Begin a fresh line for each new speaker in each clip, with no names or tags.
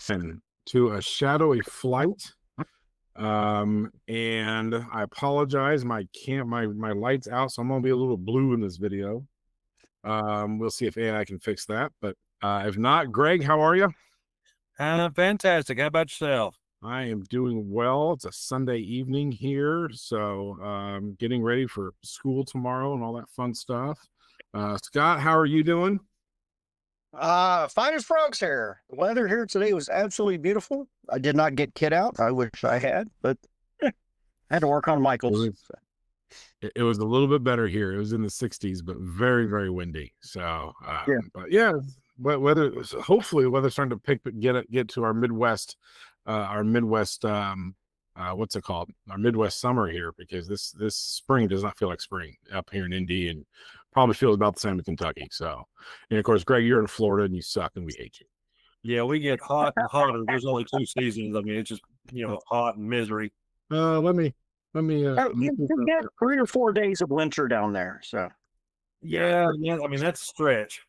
and to a shadowy flight. And I apologize. My light's out, so I'm gonna be a little blue in this video. We'll see if AI can fix that. But if not, Greg, how are you?
Fantastic. How about yourself?
I am doing well. It's a Sunday evening here, so getting ready for school tomorrow and all that fun stuff. Scott, how are you doing?
Fine as frogs here. The weather here today was absolutely beautiful. I did not get kit out. I wish I had, but I had to work on Michael's.
It was a little bit better here. It was in the 60s, but very, very windy. So,
Yeah.
but yeah, but hopefully the weather's starting to get to our Midwest, what's it called? Our Midwest summer here, because this spring does not feel like spring up here in Indy, and probably feels about the same in Kentucky. So, and of course, Greg, you're in Florida and you suck and we hate you.
Yeah, we get hot and hotter. There's only two seasons. I mean, it's just, hot and misery.
Let me
You get 3 or 4 days of winter down there. So,
Yeah. I mean, that's a stretch.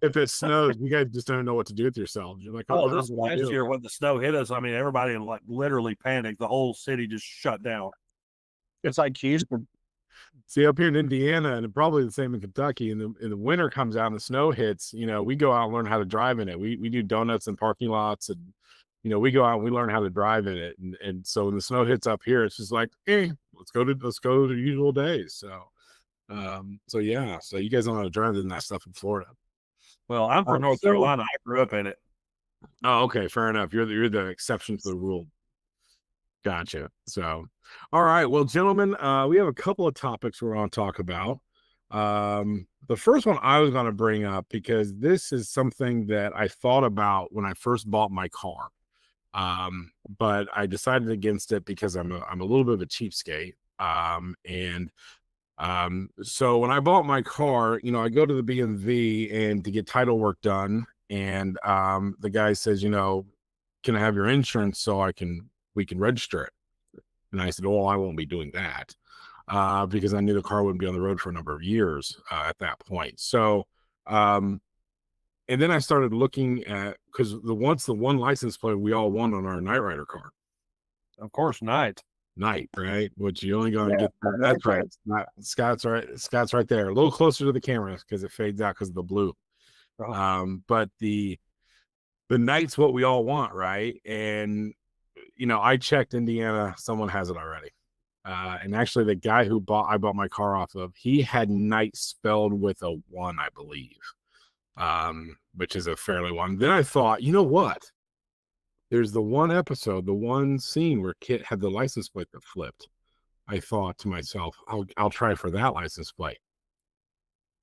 if it snows, you guys just don't know what to do with yourselves. You're like,
Oh, this last year when the snow hit us, I mean, everybody like literally panicked. The whole city just shut down.
it's like, geez,
See, up here in Indiana, and probably the same in Kentucky, in the winter comes out and the snow hits, we go out and learn how to drive in it. We do donuts in parking lots, and we go out and we learn how to drive in it. And so when the snow hits up here, it's just like, let's go to the usual days. So yeah. So you guys don't know how to drive in that stuff in Florida.
Well, I'm from North Carolina. I grew up in it.
Oh, okay, fair enough. You're the exception to the rule. Gotcha. So, all right. Well, gentlemen, we have a couple of topics we're going to talk about. The first one I was going to bring up, because this is something that I thought about when I first bought my car. But I decided against it because I'm a little bit of a cheapskate. So when I bought my car, I go to the BMV and to get title work done, and the guy says, can I have your insurance so we can register it? And I said, I won't be doing that, because I knew the car wouldn't be on the road for a number of years at that point. So, and then I started looking at, because the one license plate we all want on our Knight Rider car.
Of course, Night,
right? Which you only going to get. That's right. Scott's right there, a little closer to the camera because it fades out because of the blue.
Oh.
But the Knight's what we all want, right? And I checked Indiana, someone has it already. And actually the guy I bought my car off of, he had Knight spelled with a 1, I believe. Which is a fairly one. Then I thought, you know what? There's the one episode, the one scene where Kit had the license plate that flipped. I thought to myself, I'll try for that license plate.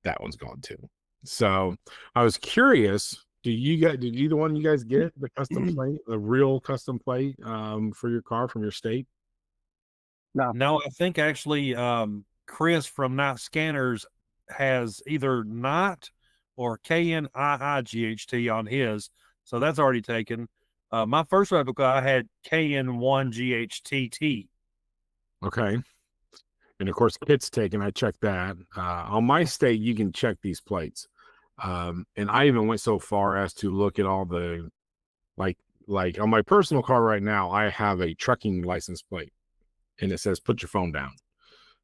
That one's gone too. So I was curious, did either one of you guys get the custom plate, the real custom plate for your car from your state?
No, I think actually Chris from Night Scanners has either Night or KNIIGHT on his, so that's already taken. My first replica, I had KN1GHTT.
Okay. And of course, Kit's taken. I checked that. On my state, you can check these plates. And I even went so far as to look at all the, like on my personal car right now, I have a trucking license plate, and it says put your phone down,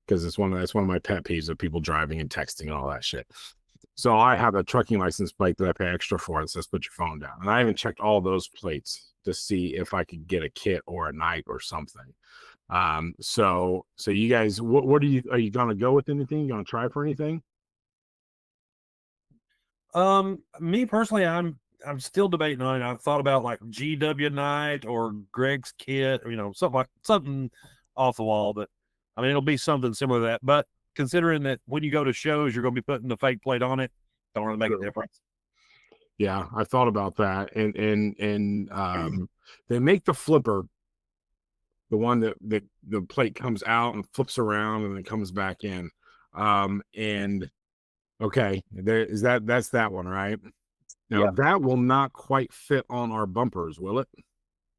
because that's one of my pet peeves of people driving and texting and all that shit. So I have a trucking license plate that I pay extra for that says put your phone down. And I even checked all those plates to see if I could get a Kit or a Night or something. So you guys, what are you gonna go with anything? You gonna try for anything?
Me personally, I'm still debating on it. I've thought about like GW Night or Greg's Kit, or something off the wall, but I mean it'll be something similar to that. But considering that when you go to shows you're gonna be putting the fake plate on it, don't really make a difference.
Yeah, I thought about that. And they make the flipper, the one that the plate comes out and flips around and then comes back in. And okay, that's that one, right? Now that will not quite fit on our bumpers, will it,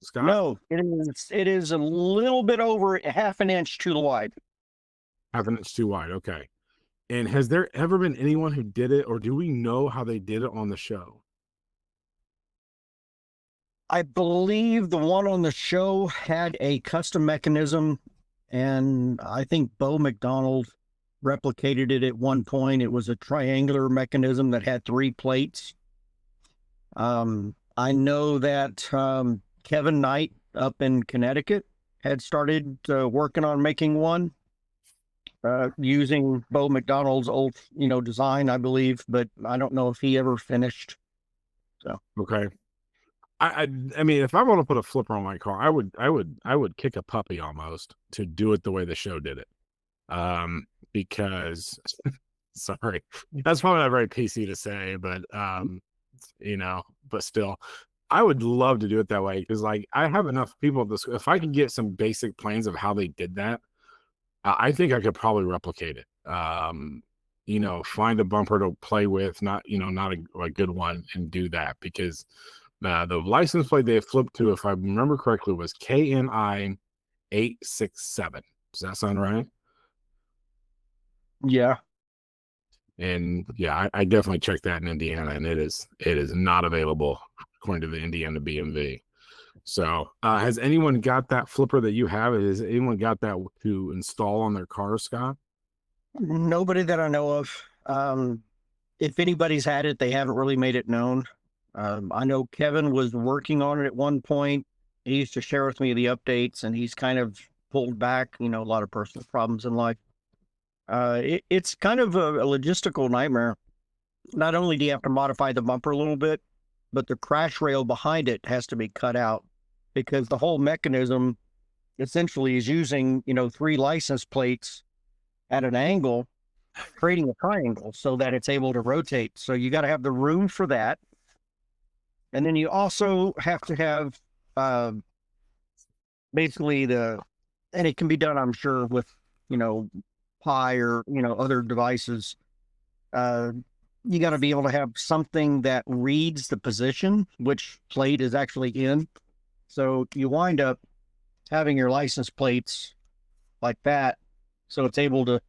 Scott?
No, it is a little bit over half an inch too wide.
Half an inch too wide. Okay. And has there ever been anyone who did it, or do we know how they did it on the show?
I believe the one on the show had a custom mechanism, and I think Bo McDonald replicated it at one point. It was a triangular mechanism that had 3 plates. I know that Kevin Knight up in Connecticut had started working on making one using Bo McDonald's old, design, I believe, but I don't know if he ever finished. So
Okay. I mean, if I want to put a flipper on my car, I would kick a puppy almost to do it the way the show did it. Because sorry, that's probably not very PC to say, but but still, I would love to do it that way because like I have enough people this if I can get some basic plans of how they did that, I think I could probably replicate it. Find a bumper to play with, not a good one, and do that because the license plate they flipped to, if I remember correctly, was KNI 867. Does that sound right?
yeah.
And yeah, I definitely checked that in Indiana, and it is not available according to the Indiana BMV. So, has anyone got that flipper that you have? Has anyone got that to install on their car, Scott?
Nobody that I know of. If anybody's had it, they haven't really made it known. I know Kevin was working on it at one point. He used to share with me the updates, and he's kind of pulled back, a lot of personal problems in life. It's kind of a logistical nightmare. Not only do you have to modify the bumper a little bit, but the crash rail behind it has to be cut out because the whole mechanism essentially is using, 3 license plates at an angle, creating a triangle so that it's able to rotate. So you got to have the room for that. And then you also have to have basically and it can be done, I'm sure, with, Pi or, other devices. You got to be able to have something that reads the position, which plate is actually in. So you wind up having your license plates like that. So it's able to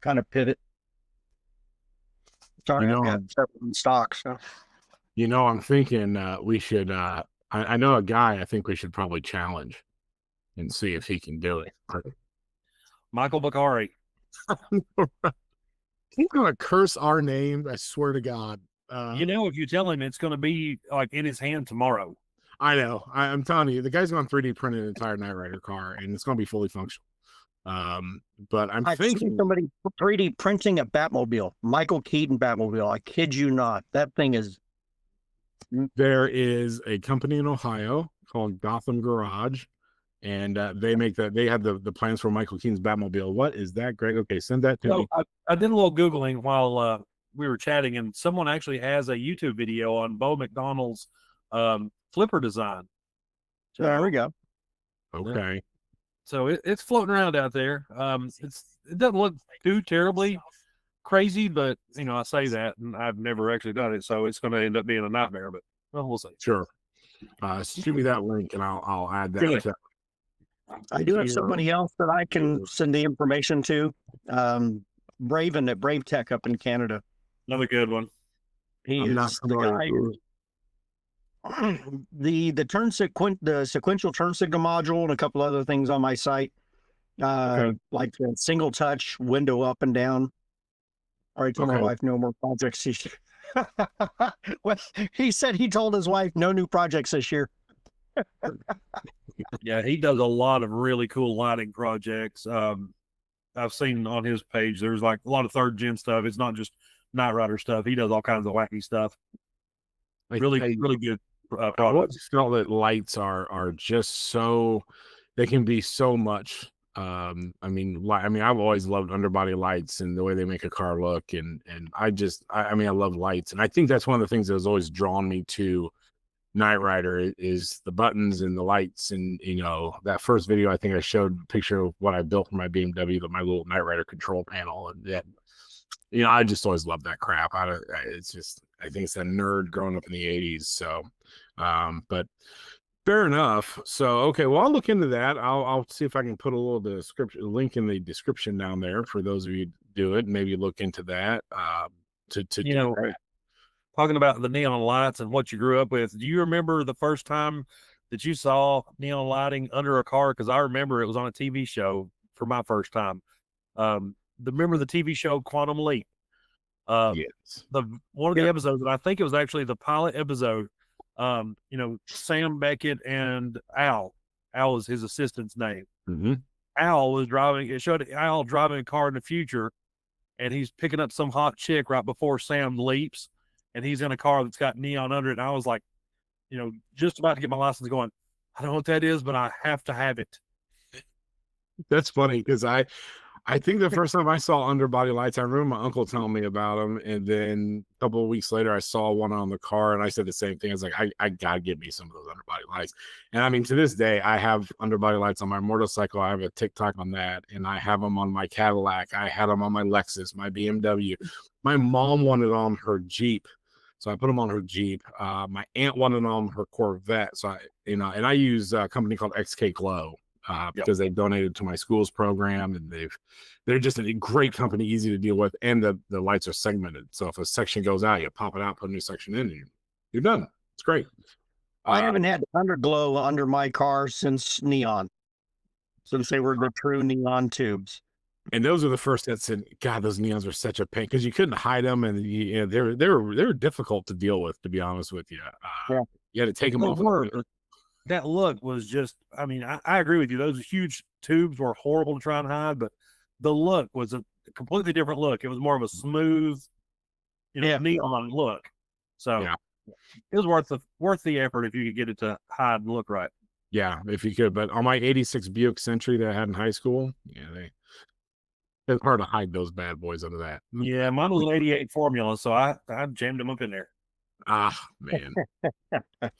kind of pivot. Sorry, I've got several in stock. So.
I'm thinking we should. I know a guy. I think we should probably challenge and see if he can do it.
Michael Bakari.
He's gonna curse our name. I swear to God.
If you tell him it's going to be like in his hand tomorrow.
I know. I'm telling you, the guy's going to 3D print an entire Knight Rider car, and it's going to be fully functional. But I've
seen
thinking
somebody 3D printing a Batmobile, Michael Keaton Batmobile. I kid you not. That thing is.
There is a company in Ohio called Gotham Garage, and they make that. They have the plans for Michael Keaton's Batmobile. What is that, Greg? Okay, send that to me.
I did a little Googling while we were chatting, and someone actually has a YouTube video on Bo McDonald's flipper design.
So there we go.
Okay.
So it's floating around out there. It doesn't look too terribly crazy, but I say that, and I've never actually done it, so it's going to end up being a nightmare. But we'll see.
Sure. Shoot me that link, and I'll add that.
Sure. I do have somebody else that I can send the information to. Braven at Brave Tech up in Canada.
Another good one.
He is the guy. The sequential turn signal module and a couple other things on my site, like the single touch window up and down. I already told my wife no more projects this year. Well, he said he told his wife no new projects this year.
Yeah, he does a lot of really cool lighting projects. I've seen on his page there's like a lot of 3rd gen stuff. It's not just Knight Rider stuff. He does all kinds of wacky stuff. Really good products.
That lights are just so they can be so much. I mean, I've always loved underbody lights and the way they make a car look, and I love lights, and I think that's one of the things that has always drawn me to Knight Rider is the buttons and the lights, and that first video I think I showed a picture of what I built for my BMW, my little Knight Rider control panel, and that I just always loved that crap. I think it's a nerd growing up in the 80s. So, but fair enough. So, okay, well, I'll look into that. I'll see if I can put a little link in the description down there for those of you who do it. Maybe look into that.
talking about the neon lights and what you grew up with, do you remember the first time that you saw neon lighting under a car? Because I remember it was on a TV show for my first time. Remember the TV show Quantum Leap?
Yes.
The one of the episodes, and I think it was actually the pilot episode. Sam Beckett and Al. Al is his assistant's name.
Mm-hmm.
Al was driving. It showed Al driving a car in the future, and he's picking up some hot chick right before Sam leaps, and he's in a car that's got neon under it. And I was like, just about to get my license going. I don't know what that is, but I have to have it.
That's funny because I think the first time I saw underbody lights, I remember my uncle telling me about them, and then a couple of weeks later, I saw one on the car, and I said the same thing. I was like, I gotta get me some of those underbody lights. And I mean, to this day, I have underbody lights on my motorcycle. I have a TikTok on that, and I have them on my Cadillac. I had them on my Lexus, my BMW. My mom wanted on her Jeep, so I put them on her Jeep. My aunt wanted on her Corvette, so and I use a company called XK Glow. Because they've donated to my school's program, and they're just a great company, easy to deal with, and the lights are segmented. So if a section goes out, you pop it out, put a new section in, and you're done. It's great.
I haven't had underglow under my car since neon, since they were the true neon tubes.
And those are the first that said, God, those neons are such a pain because you couldn't hide them, and they were difficult to deal with, to be honest with you. You had to take them off.
That look was just, I mean, I agree with you. Those huge tubes were horrible to try and hide, but the look was a completely different look. It was more of a smooth, neon look. So it was worth the effort if you could get it to hide and look right.
Yeah, if you could. But on my 86 Buick Century that I had in high school, it's hard to hide those bad boys under that.
Yeah, mine was an 88 Formula, so I jammed them up in there.
Ah, man.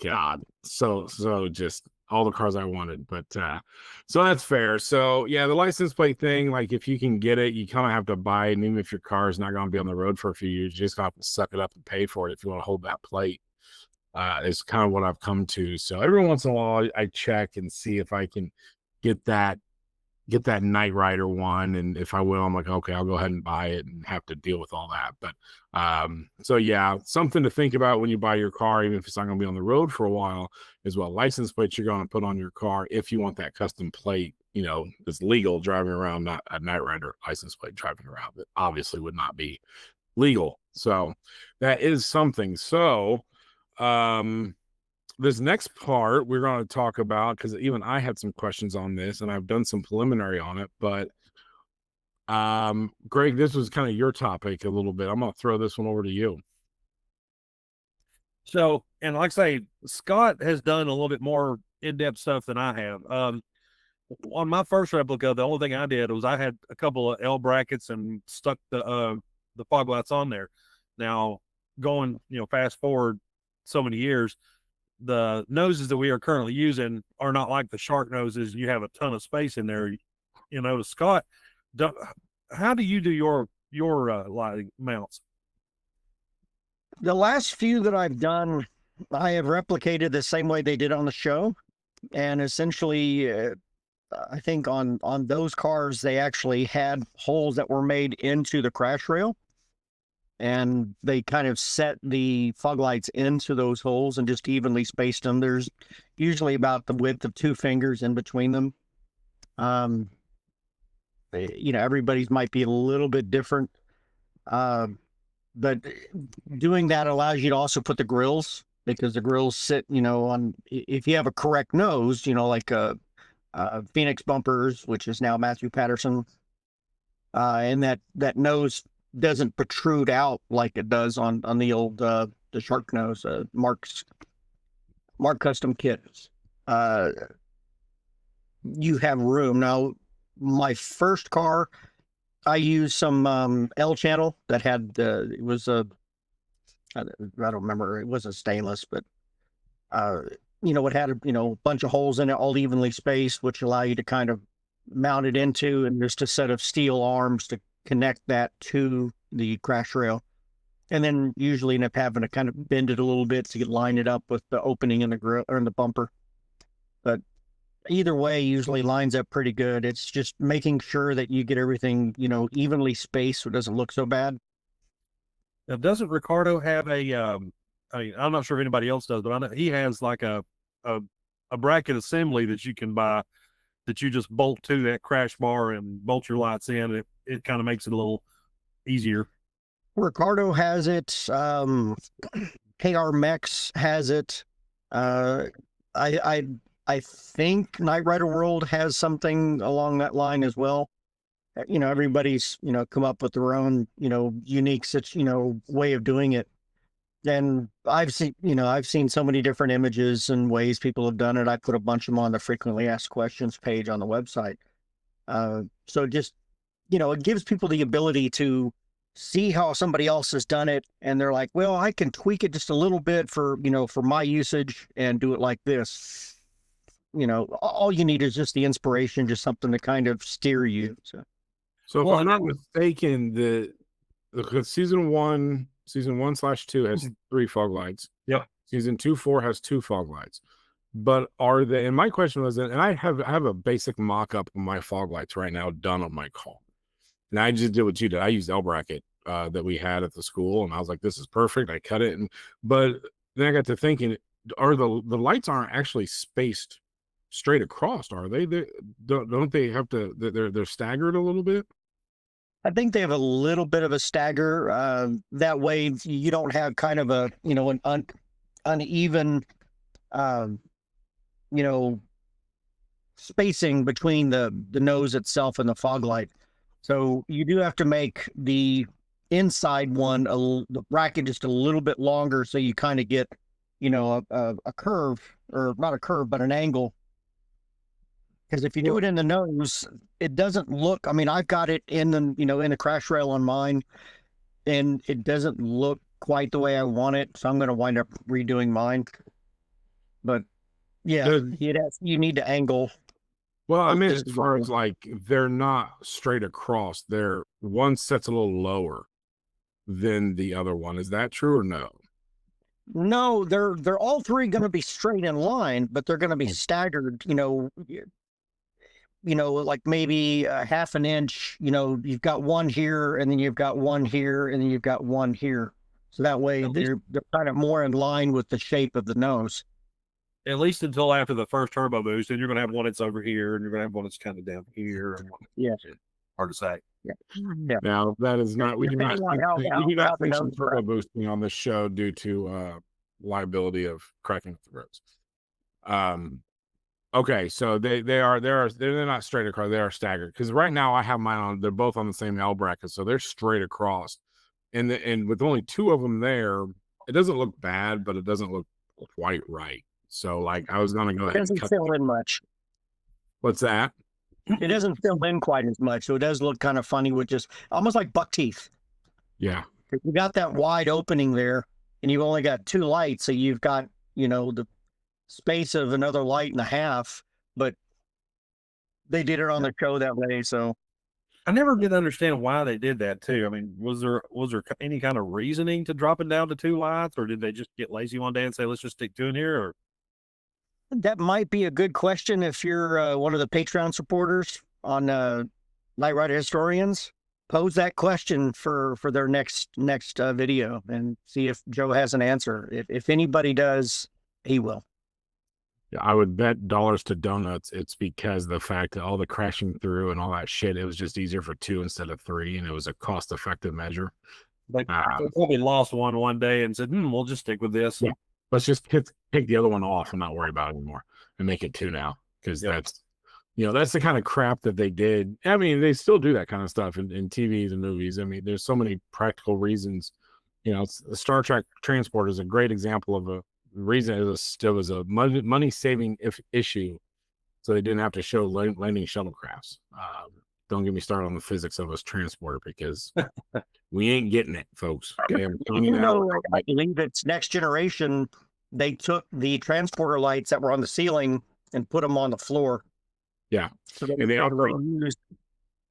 God. So just all the cars I wanted. But so that's fair. So yeah, the license plate thing, like if you can get it, you kind of have to buy it. And even if your car is not going to be on the road for a few years, you just have to suck it up and pay for it if you want to hold that plate. Is kind of what I've come to. So every once in a while I check and see if I can get that Knight Rider one, and if I will, I'm like, okay, I'll go ahead and buy it and have to deal with all that. But so yeah, something to think about when you buy your car, even if it's not going to be on the road for a while, is what license plates you're going to put on your car if you want that custom plate, that's legal driving around, not a Knight Rider license plate driving around. That obviously would not be legal. So that is something. So this next part we're going to talk about, because even I had some questions on this and I've done some preliminary on it, but Greg, this was kind of your topic a little bit. I'm going to throw this one over to you.
So, and like I say, Scott has done a little bit more in-depth stuff than I have. On my first replica, the only thing I did was I had a couple of L brackets and stuck the fog lights on there. Now, going, fast forward so many years, the noses that we are currently using are not like the shark noses. You have a ton of space in there. Scott, how do you do your lighting mounts?
The last few that I've done, I have replicated the same way they did on the show. And essentially, I think on those cars, they actually had holes that were made into the crash rail. And they kind of set the fog lights into those holes and just evenly spaced them. There's usually about the width of 2 fingers in between them. Everybody's might be a little bit different. But doing that allows you to also put the grills, because the grills sit, on, if you have a correct nose, like Phoenix bumpers, which is now Matthew Patterson, and that nose doesn't protrude out like it does on the old the shark nose Mark custom kits. You have room. Now, my first car, I used some L channel that had it was a, I don't remember, it wasn't stainless, but it had a bunch of holes in it, all evenly spaced, which allow you to kind of mount it into, and just a set of steel arms to connect that to the crash rail, and then usually end up having to kind of bend it a little bit to line it up with the opening in the grill or in the bumper. But either way, usually lines up pretty good. It's just making sure that you get everything, evenly spaced so it doesn't look so bad.
Now, doesn't Ricardo have a? I mean, I'm not sure if anybody else does, but I know he has like a, a bracket assembly that you can buy that you just bolt to that crash bar and bolt your lights in. It kind of makes it a little easier.
Ricardo has it. KR Mex has it. I I think Knight Rider World has something along that line as well. Everybody's come up with their own unique way of doing it. And I've seen so many different images and ways people have done it. I put a bunch of them on the frequently asked questions page on the website. So just it gives people the ability to see how somebody else has done it, and they're like, well, I can tweak it just a little bit for my usage and do it like this. All you need is just the inspiration, just something to kind of steer you.
So if I'm not mistaken, the season 1/2 has 3 fog lights.
Yep.
Season 2-4 has 2 fog lights. But are they? And my question was, and I have a basic mock-up of my fog lights right now done on my car. And I just did what you did. I used L bracket that we had at the school, and I was like, this is perfect. I cut it, but then I got to thinking, are the lights aren't actually spaced straight across, are they? Don't they have to? They're staggered a little bit.
I think they have a little bit of a stagger. That way, you don't have kind of a an uneven spacing between the nose itself and the fog light. So you do have to make the inside one, the bracket, just a little bit longer, so you kind of get a curve, or not a curve, but an angle. Because if you do it in the nose, it doesn't look. I mean, I've got it in the crash rail on mine, and it doesn't look quite the way I want it. So I'm going to wind up redoing mine. But yeah, you need to angle.
Well, I mean, as far as like, they're not straight across. One set's a little lower than the other one. Is that true or no?
No, they're all three going to be straight in line, but they're going to be staggered. Like maybe a half an inch. You've got one here, and then you've got one here, and then you've got one here. So that way they're kind of more in line with the shape of the nose.
At least until after the first turbo boost, and you're going to have one that's over here, and you're going to have one that's kind of down here. And
yeah,
hard to say.
Yeah.
Now that is not. We do not think some turbo boosting on this show due to liability of cracking the roads. Okay, so they're not straight across. They are staggered, because right now I have mine on. They're both on the same L bracket, so they're straight across. And with only 2 of them there, it doesn't look bad, but it doesn't look quite right. So like, I was gonna go ahead.
It doesn't fill in much.
What's that?
It doesn't fill in quite as much, so it does look kind of funny with just almost like buck teeth.
Yeah,
you got that wide opening there, and you've only got 2 lights, so you've got the space of another light and a half. But they did it on the show that way, so
I never did understand why they did that too. I mean, was there any kind of reasoning to drop it down to 2 lights, or did they just get lazy one day and say, let's just stick 2 in here? Or
that might be a good question if you're one of the Patreon supporters on Knight Rider Historians. Pose that question for their next video and see if Joe has an answer. If anybody does, he will.
Yeah, I would bet dollars to donuts it's because the fact that all the crashing through and all that shit, it was just easier for 2 instead of 3, and it was a cost-effective measure.
They probably lost one day and said, we'll just stick with this.
Yeah. Let's just take the other one off and not worry about it anymore, and make it 2 now, because that's the kind of crap that they did. I mean, they still do that kind of stuff in TVs and movies. I mean, there's so many practical reasons. The Star Trek transport is a great example of a reason. It was a money saving issue, so they didn't have to show landing shuttlecrafts. Don't get me started on the physics of us transporter, because we ain't getting it, folks. Okay,
I believe it's Next Generation. They took the transporter lights that were on the ceiling and put them on the floor.
Yeah,
so
and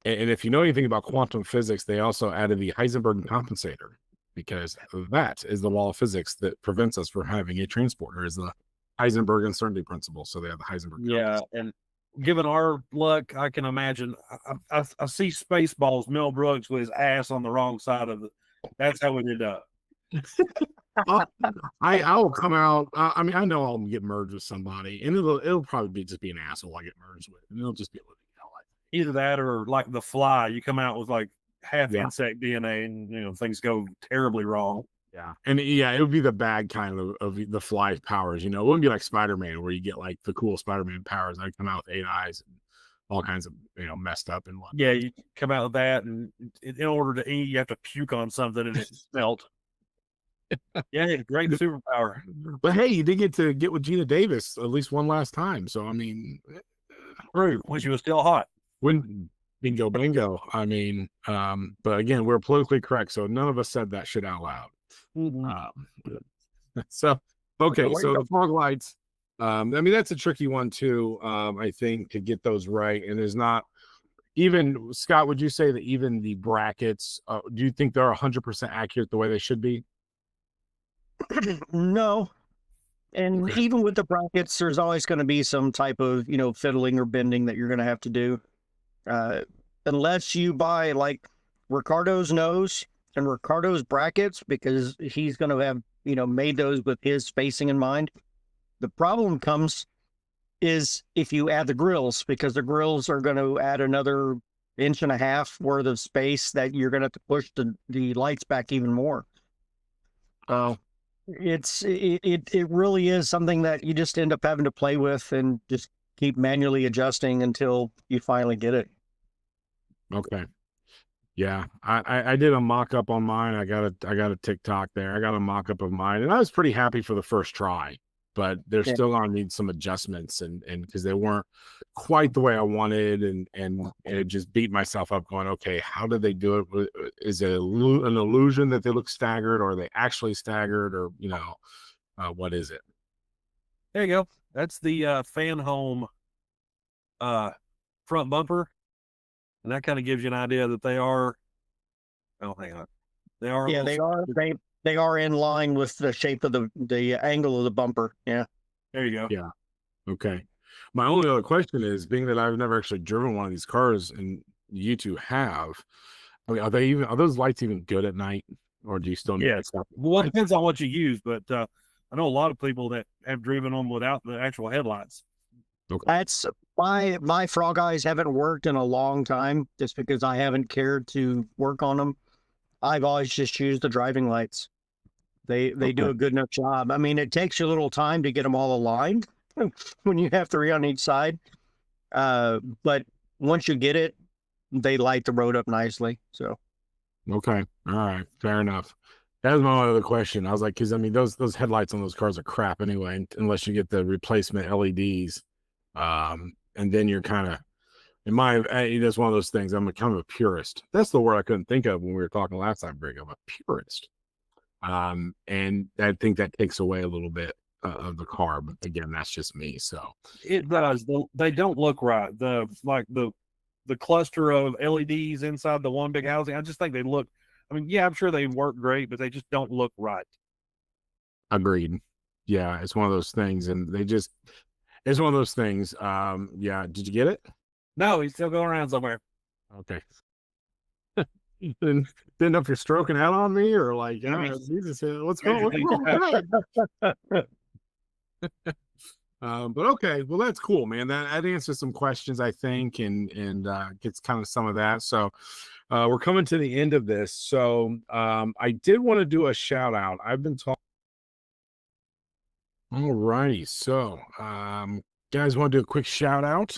if you know anything about quantum physics, they also added the Heisenberg compensator, because that is the law of physics that prevents us from having a transporter, is the Heisenberg uncertainty principle. So they have the Heisenberg.
Yeah, and given our luck, I can imagine. I see Spaceballs, Mel Brooks with his ass on the wrong side of it. That's how we ended up.
I'll- I will come out. I mean, I know I'll get merged with somebody, and it'll probably be just be an asshole I get merged with, and it'll just be a living hell.
Either that or like the Fly, you come out with like half
Yeah.
insect DNA, and things go terribly wrong.
Yeah, and it would be the bad kind of the Fly powers. It wouldn't be like Spider-Man where you get like the cool Spider-Man powers that come out with 8 eyes and all kinds of messed up and whatnot.
Yeah, you come out with that, and in order to eat, you have to puke on something, and it smelt. Yeah, great superpower.
But hey, you did get with Gina Davis at least one last time. So I mean,
True, when she was still hot.
when bingo. I mean, but again, we're politically correct, so none of us said that shit out loud. So okay, so the fog lights. I mean, that's a tricky one too. I think to get those right, and there's not even Scott. Would you say that even the brackets? Do you think they're 100% accurate the way they should be?
No. And
Okay.
even with the brackets, there's always going to be some type of, fiddling or bending that you're going to have to do. Unless you buy like Ricardo's nose and Ricardo's brackets, because he's going to have, made those with his spacing in mind. The problem comes is if you add the grills, because the grills are going to add another 1.5 inch worth of space that you're going to have to push the lights back even more. So it really is something that you just end up having to play with and just keep manually adjusting until you finally get it.
Okay. Yeah, I did a mock-up on mine. I got a TikTok there. I got a mock-up of mine, and I was pretty happy for the first try, but they're
Yeah.
still gonna need some adjustments and because they weren't quite the way I wanted, and it just beat myself up going, okay, how did they do it? Is it an illusion that they look staggered, or are they actually staggered, or what is it?
There you go. That's the fan home front bumper, and that kind of gives you an idea that they are. Oh, hang on. They are.
Yeah, they are in line with the shape of the angle of the bumper. Yeah.
There you go.
Yeah. Okay. My only other question is, being that I've never actually driven one of these cars, and you two have, I mean, are those lights even good at night, or do you still need
Yes. Well, it depends on what you use, but I know a lot of people that have driven them without the actual headlights.
Okay.
That's my frog eyes haven't worked in a long time, just because I haven't cared to work on them. I've always just used the driving lights. They do a good enough job. I mean, it takes you a little time to get them all aligned when you have 3 on each side. But once you get it, they light the road up nicely. So
Okay. All right. Fair enough. That was my other question. I was like, because I mean, those headlights on those cars are crap anyway, unless you get the replacement LEDs. And then you're kind of, that's one of those things. I'm kind of a purist. That's the word I couldn't think of when we were talking last time, Greg. I'm a purist. And I think that takes away a little bit of the car, but again, that's just me. So
It does. They don't look right. The cluster of LEDs inside the one big housing, I just think they look. I mean, yeah, I'm sure they work great, but they just don't look right.
agreed. Yeah, it's one of those things, and it's one of those things. Yeah, did you get it?
No, he's still going around somewhere.
Okay. Didn't know if you're stroking out on me or like, Jesus, what's going on? But okay, well, that's cool, man. That answers some questions, I think, and gets kind of some of that. So we're coming to the end of this. So I did want to do a shout out. I've been talking. All righty. So guys, want to do a quick shout out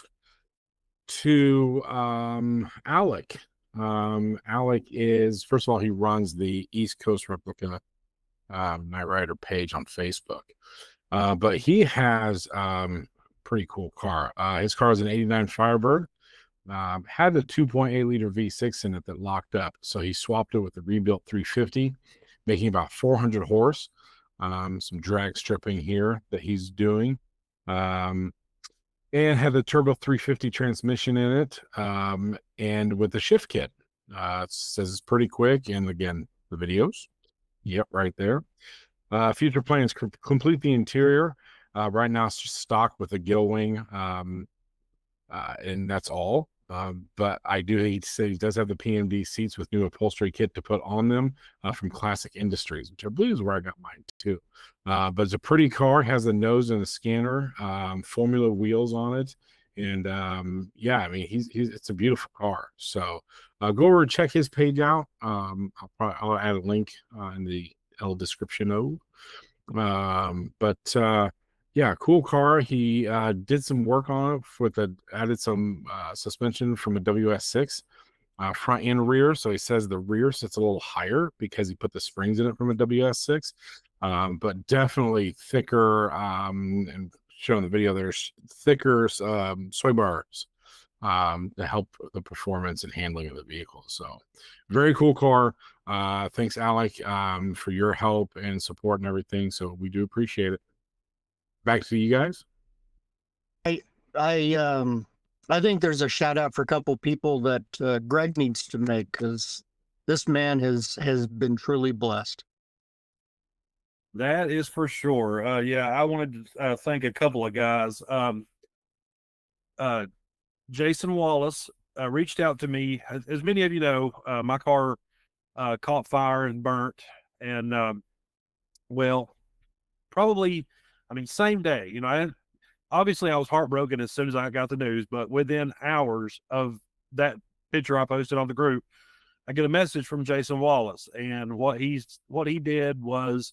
to Alec. Alec is, first of all, he runs the East Coast Replica Night Rider page on Facebook. But he has pretty cool car. His car is an 89 Firebird. Had the 2.8 liter V6 in it that locked up. So he swapped it with the rebuilt 350, making about 400 horse. Some drag stripping here that he's doing. And had the turbo 350 transmission in it. And with the shift kit. It says it's pretty quick. And again, the videos. Yep, right there. Future plans complete the interior. Right now it's just stock with a gill wing. And that's all. But I do he said he does have the PMD seats with new upholstery kit to put on them from Classic Industries, which I believe is where I got mine too. But it's a pretty car, has the nose and the scanner, Formula wheels on it. And yeah, I mean, he's it's a beautiful car. So go over and check his page out. I'll add a link in the L description of. But yeah, cool car. He did some work on it with added some suspension from a WS6 front and rear. So he says the rear sits a little higher because he put the springs in it from a WS6. But definitely thicker and showing the video, there's thicker sway bars to help the performance and handling of the vehicle. So very cool car. Thanks, Alec, for your help and support and everything. So we do appreciate it. Back to you guys.
I think there's a shout out for a couple people that Greg needs to make, because this man has been truly blessed.
That is for sure. Yeah, I wanted to thank a couple of guys. Jason Wallace reached out to me. As many of you know, my car caught fire and burnt, and well, probably, I mean, same day. You know, obviously I was heartbroken as soon as I got the news, but within hours of that picture I posted on the group, I get a message from Jason Wallace, and what he did was,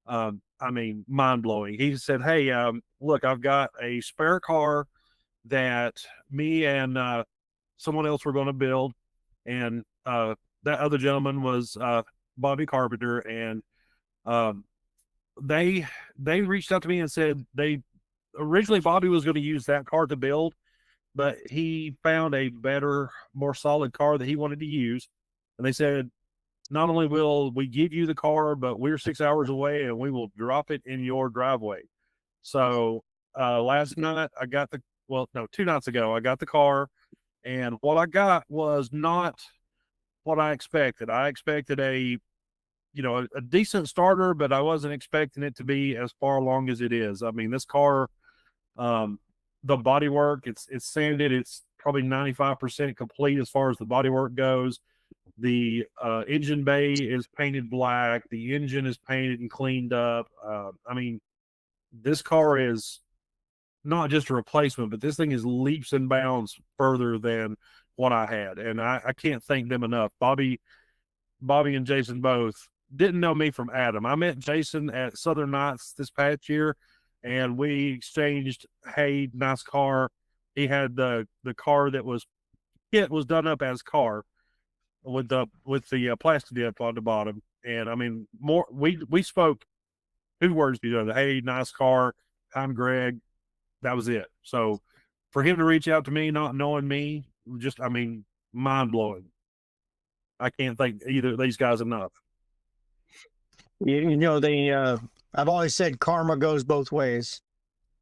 I mean, mind blowing. He said, "Hey, look, I've got a spare car that me and someone else were going to build, and that other gentleman was Bobby Carpenter, and they reached out to me and said originally Bobby was going to use that car to build, but he found a better, more solid car that he wanted to use, and they said, not only will we give you the car, but we're 6 hours away and we will drop it in your driveway." So last night I got 2 nights ago, I got the car, and what I got was not what I expected. I expected a decent starter, but I wasn't expecting it to be as far along as it is. I mean, this car, the body work, it's sanded. It's probably 95% complete as far as the body work goes. The engine bay is painted black. The engine is painted and cleaned up. I mean, this car is not just a replacement, but this thing is leaps and bounds further than what I had. And I can't thank them enough. Bobby and Jason both didn't know me from Adam. I met Jason at Southern Nights this past year, and we exchanged, "Hey, nice car." He had the car that was done up as car with the plastic dip on the bottom. And I mean, we spoke 2 words to each other. "Hey, nice car. I'm Greg." That was it. So for him to reach out to me, not knowing me, just, I mean, mind blowing. I can't thank either of these guys enough.
You know, I've always said karma goes both ways,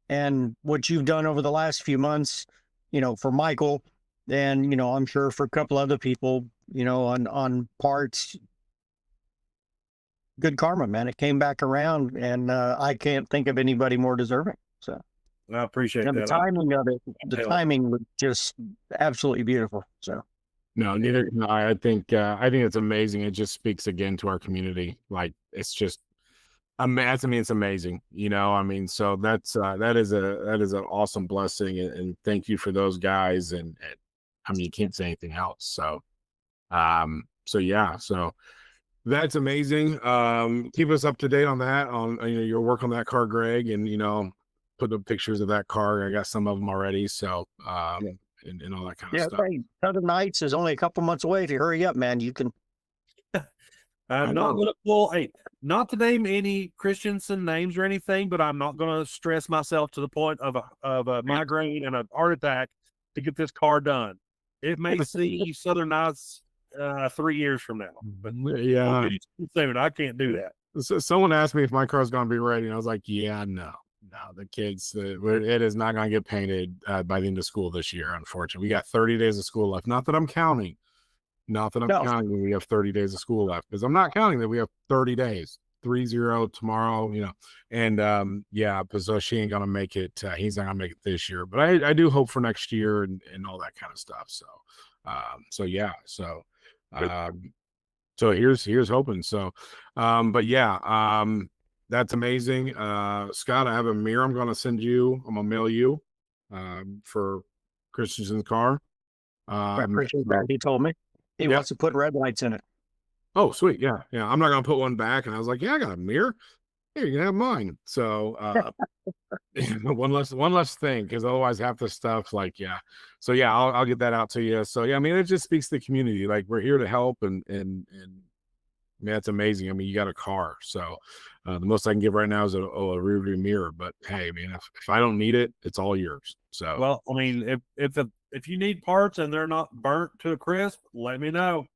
and what you've done over the last few months, you know, for Michael, and you know, I'm sure for a couple other people, you know, on parts, good karma, man. It came back around, and I can't think of anybody more deserving. So
I appreciate
the
that.
timing of it, the timing was just absolutely beautiful. So
no, neither can I. I think it's amazing. It just speaks again to our community. Like, it's just, I mean, it's amazing. You know, I mean, so that is an awesome blessing, and thank you for those guys. And I mean, you can't say anything else. So, so yeah, so that's amazing. Keep us up to date on that, on your work on that car, Greg, and put up pictures of that car. I got some of them already. So, and all that kind of stuff.
Right. Southern Nights is only a couple months away. If you hurry up, man, you can.
I'm not going to pull. Hey, not to name any Christensen names or anything, but I'm not going to stress myself to the point of a migraine and a heart attack to get this car done. It may see Southern Nights 3 years from now, but
yeah,
soon. I can't do that.
So someone asked me if my car's going to be ready, and I was like, yeah, no, the kids, it is not going to get painted by the end of school this year. Unfortunately, we got 30 days of school left. Not that I'm counting. Not that I'm counting that we have 30 days of school left, because I'm not counting that we have 30 days. 3-0 tomorrow, and yeah, but so she ain't gonna make it. He's not gonna make it this year, but I do hope for next year and all that kind of stuff. So yeah, um, so here's hoping. So, but yeah, that's amazing. Scott, I have a mirror. I'm gonna send you. I'm gonna mail you, for Christensen's car.
I appreciate that. He told me he
Yeah.
wants to put red lights in it.
Oh, sweet. Yeah, yeah. I'm not gonna put one back. And I was like, yeah, I got a mirror. Here, you can have mine. So one less thing, because otherwise half the stuff, like, yeah. So yeah, I'll get that out to you. So yeah, I mean, it just speaks to the community. Like, we're here to help, and yeah, it's amazing. I mean, you got a car, so the most I can give right now is a rear view mirror. But hey, I mean, if I don't need it, it's all yours. So
Well, I mean, if you need parts and they're not burnt to a crisp, let me know.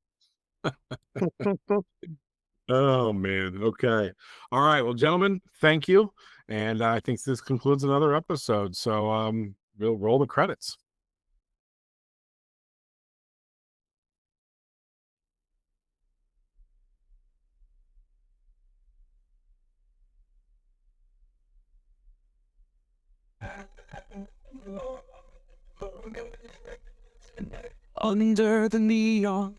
oh man, okay, all right. Well, gentlemen, thank you, and I think this concludes another episode. So we'll roll the credits.
Under the neon,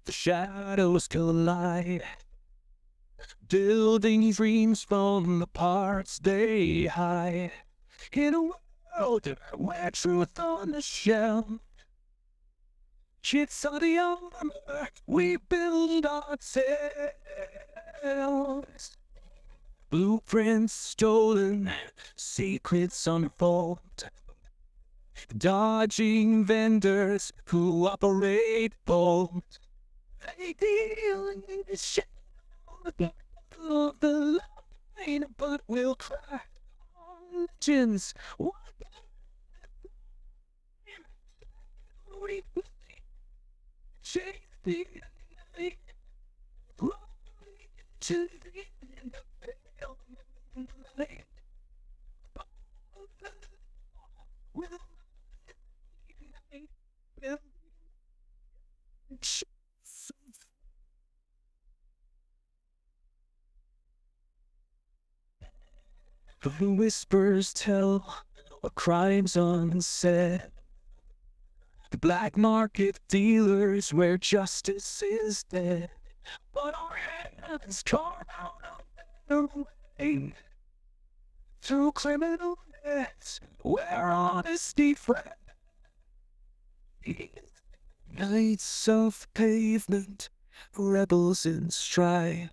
the shadows collide. Building dreams from the parts they hide. In a world where truth on the shelf, chits on the armor we build ourselves. Blueprints stolen, secrets unfold. Dodging vendors who operate bold. They deal in the shadow of the line, but will cry on legends. What? Chase the night, to the end of pale moonlight. The whispers tell what crimes unsaid. The black market dealers where justice is dead. But our hands carve out a better way. Through criminal nets where honesty frets. Nights of pavement, rebels in strife.